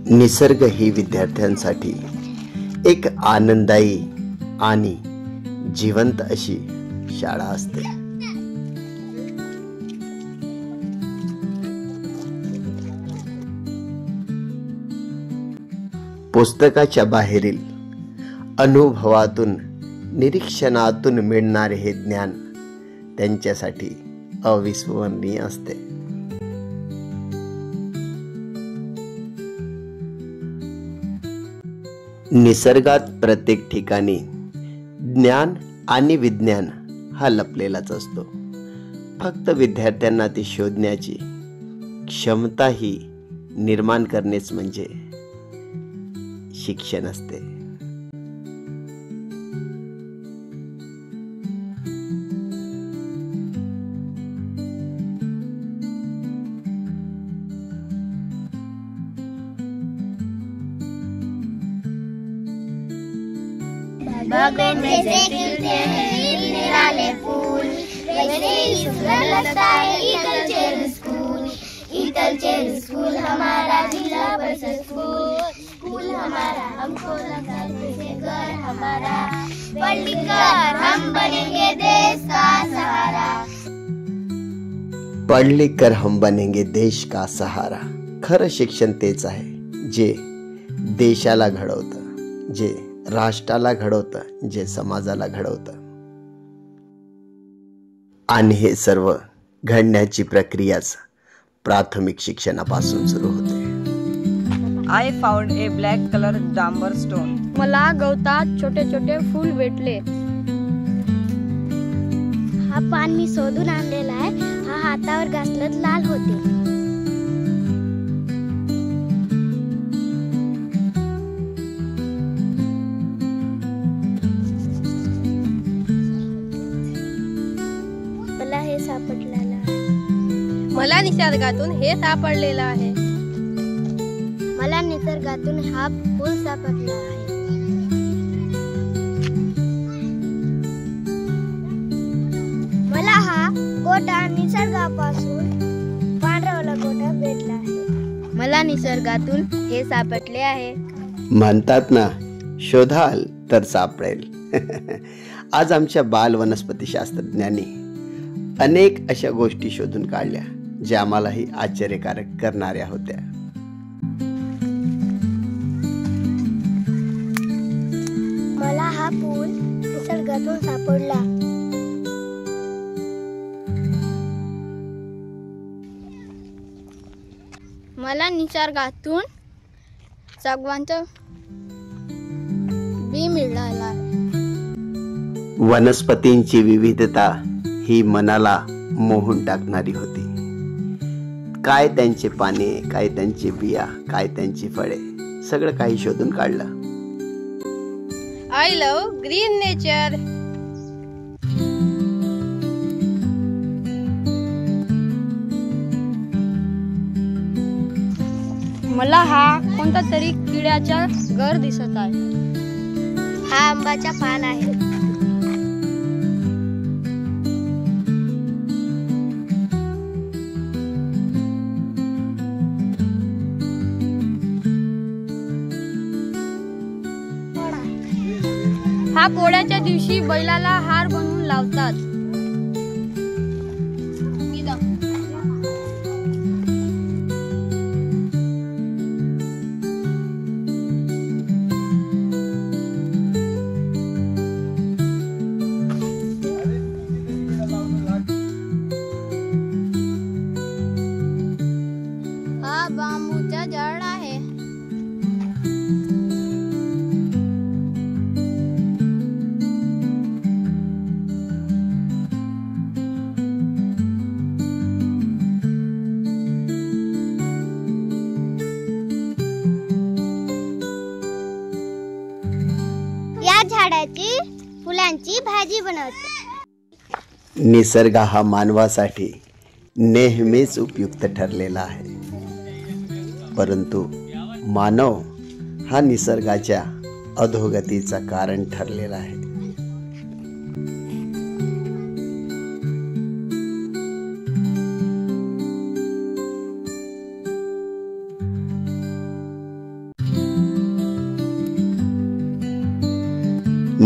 निसर्ग ही विद्यार्थ्यांसाठी एक आनंददायी आणि जिवंत अशी शाळा असते. पुस्तकाच्या बाहेरील अनुभवातून, निरीक्षणातून मिळणारे हे ज्ञान त्यांच्यासाठी अविस्मरणीय असते. निसर्गात प्रत्येक ठिकाणी ज्ञान आणि विज्ञान हा लपलेलाच असतो. फक्त विद्यार्थ्यांना ते शोधण्याची क्षमता ही निर्माण करणेच म्हणजे शिक्षण असते. बागों में से खिलते हैं निराले फूल, वैसे ही सुंदर लगता है ईगल स्कूल. ईगल स्कूल हमारा जिला परिषद स्कूल हमारा, हमको लगता है जैसे घर हमारा. पढ़ लिख कर हम बनेंगे देश का सहारा. पढ़ लिख कर हम बनेंगे देश का सहारा. खरं शिक्षण तेच आहे जे देशाला घडवतं, जे राष्ट्राला घडवतं, जे समाजाला घडवतं. आणि हे सर्व घडण्याची प्रक्रियाच प्राथमिक शिक्षणापासून सुरू होते. I found a black color डांबर स्टोन. मला गवतात छोटे छोटे फूल भेटले. हा पान मी शोधून आणलेला आहे. हा हातावर घासलत लाल होते. मला हे सापडलेलं आहे. मला निसर्गातून हे सापडलेलं आहे. मला निसर्गातून हा फूल सापडला आहे. मला हा गोटा निसर्गापासून पांढरवला गोटा भेटला आहे. मला निसर्गातून हे सापडले आहे. म्हणतात ना, शोधाल तर सापडेल. आज आमच्या बाल वनस्पती शास्त्रज्ञांनी अनेक अशा गोष्टी शोधून काढल्या ज्या आम्हालाही आश्चर्यकारक करणाऱ्या होत्या. मला हा फूल निसर्गातून सापडला. मला निसर्गातून सागवानचं बी मिळालं आहे. वनस्पतींची विविधता ही मनाला मोहून टाकणारी होती. काय त्यांचे पाने, काय त्यांचे बिया, काय त्यांची फळे, सगळं काही शोधून काढलं. I love green nature. मला हा कोणता तरी किड्याचा घर दिसत आहे. हा आंब्याचा पान आहे. हा पोळ्याच्या दिवशी बैलाला हार बनवून लावतात. हा बांबूचा झाड आहे. या झाडाची फुलांची भाजी बनवते. निसर्ग हा मानवासाठी नेहमीच उपयुक्त ठरलेला आहे, परंतु मानव हा निसर्गाच्या अधोगतीचा कारण ठरलेला आहे.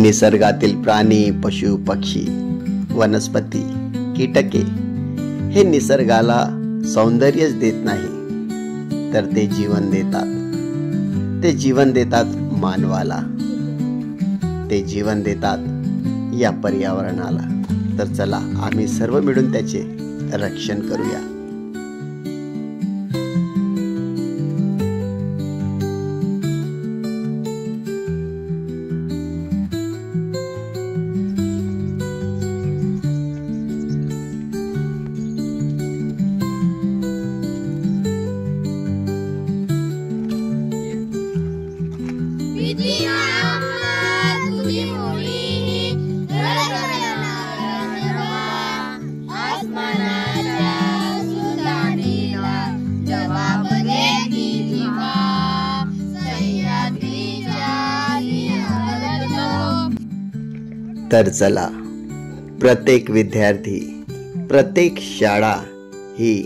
निसर्गातील प्राणी, पशु, पक्षी, वनस्पती, कीटके हे निसर्गाला सौंदर्यच देत नाही, तर ते जीवन देतात. ते जीवन देतात मानवाला, ते जीवन देतात या पर्यावरणाला. तर चला आम्ही सर्व मिळून त्याचे रक्षण करूया. तर चला प्रत्येक विद्यार्थी, प्रत्येक शाळा ही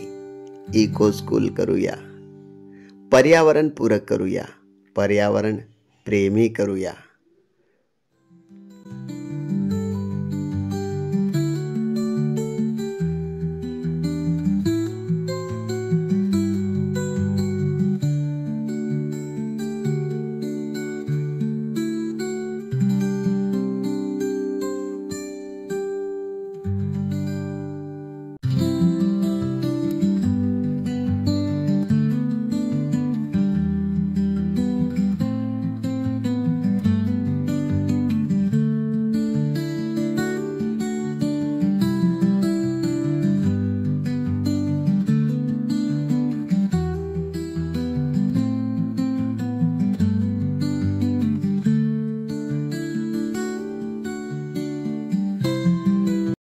इको स्कूल करूया, पर्यावरण पूरक करूया, पर्यावरण प्रेमी करूया.